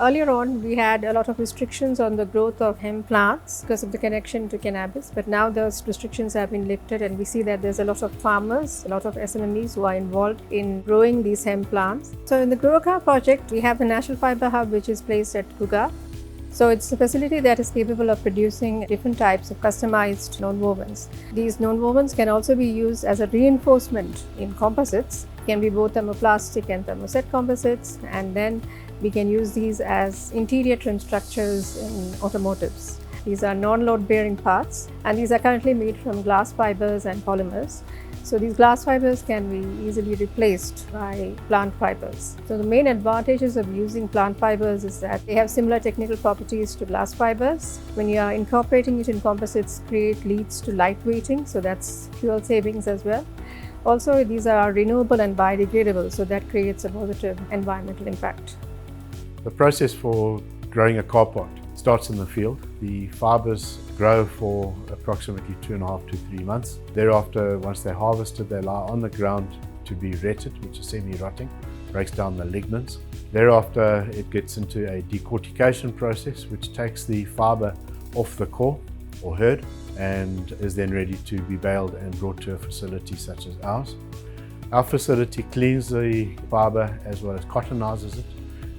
Earlier on, we had a lot of restrictions on the growth of hemp plants because of the connection to cannabis, but now those restrictions have been lifted and we see that there's a lot of farmers, a lot of SMMEs who are involved in growing these hemp plants. So in the Coega project, we have the Natural Fibre Hub, which is placed at Coega. So it's a facility that is capable of producing different types of customized nonwovens. These nonwovens can also be used as a reinforcement in composites. It can be both thermoplastic and thermoset composites, and then we can use these as interior trim structures in automotives. These are non-load bearing parts, and these are currently made from glass fibers and polymers. So these glass fibers can be easily replaced by plant fibers. So the main advantages of using plant fibers is that they have similar technical properties to glass fibers. When you are incorporating it in composites, leads to lightweighting, so that's fuel savings as well. Also, these are renewable and biodegradable, so that creates a positive environmental impact. The process for growing a car pot starts in the field. The fibers grow for approximately 2.5 to 3 months. Thereafter, once they're harvested, they lie on the ground to be retted, which is semi-rotting, breaks down the lignins. Thereafter, it gets into a decortication process, which takes the fiber off the core or herd and is then ready to be baled and brought to a facility such as ours. Our facility cleans the fiber as well as cottonizes it.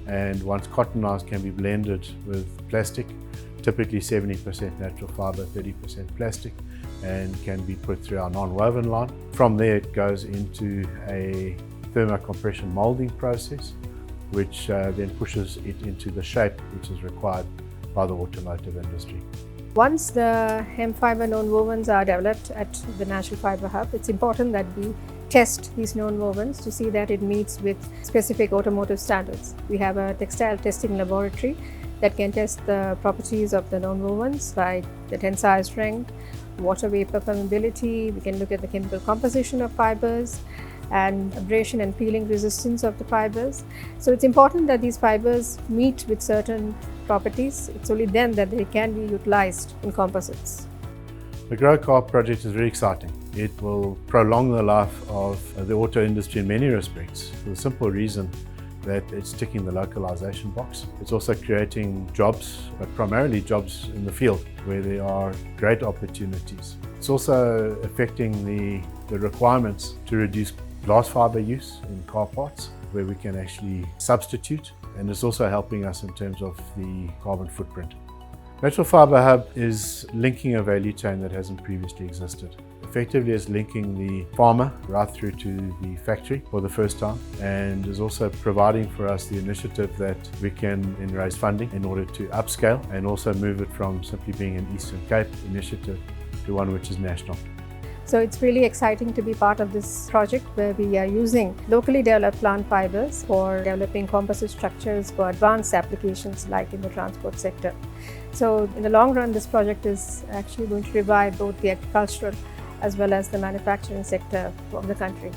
And once cottonized, can be blended with plastic, typically 70% natural fiber, 30% plastic, and can be put through our non-woven line. From there, it goes into a thermocompression molding process, which then pushes it into the shape which is required by the automotive industry. Once the hemp fiber nonwovens are developed at the Natural Fibre Hub, it's important that we test these nonwovens to see that it meets with specific automotive standards. We have a Textile Testing Laboratory that can test the properties of the nonwovens like the tensile strength, water vapor permeability. We can look at the chemical composition of fibers and abrasion and peeling resistance of the fibers. So it's important that these fibers meet with certain properties. It's only then that they can be utilized in composites. The Grow Car project is very exciting. It will prolong the life of the auto industry in many respects for the simple reason that it's ticking the localization box. It's also creating jobs, but primarily jobs in the field where there are great opportunities. It's also affecting the requirements to reduce glass fiber use in car parts, where we can actually substitute, and it's also helping us in terms of the carbon footprint. Natural Fibre Hub is linking a value chain that hasn't previously existed. Effectively, it's linking the farmer right through to the factory for the first time, and is also providing for us the initiative that we can then raise funding in order to upscale and also move it from simply being an Eastern Cape initiative to one which is national. So it's really exciting to be part of this project where we are using locally developed plant fibers for developing composite structures for advanced applications like in the transport sector. So in the long run, this project is actually going to revive both the agricultural as well as the manufacturing sector of the country.